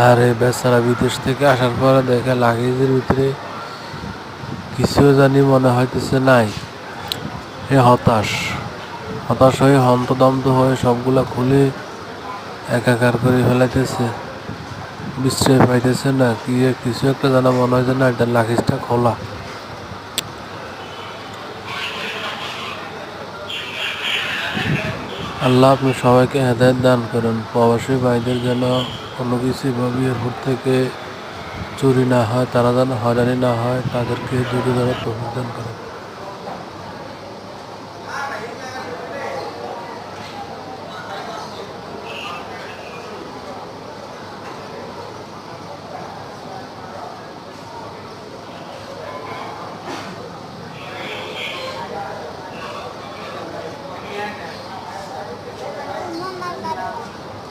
আর এই বেচারা বিদেশ থেকে আসার পরে দেখে লাগেজের ভিতরে কিছুও জানি মনে হইতেছে নাই। এ হতাশ হতাশ হয়ে হন্তদন্ত হয়ে সবগুলা খুলে একাকার করে ফেলাইতেছে। বিশ্রয় পাইতেছে না, কিছু একটা জানা মনে হয় না এটা লাগেজটা খোলা। আল্লাহ আপনি সবাইকে হেদায়েত দান করেন। প্রবাসী ভাইদের যেন কোনো কিছু ভাবে এয়ারপোর্ট থেকে চুরি না হয়, তারা যেন হয়রানি না হয়, তাদেরকে দ্রুত যেন তৌফিক দান করেন।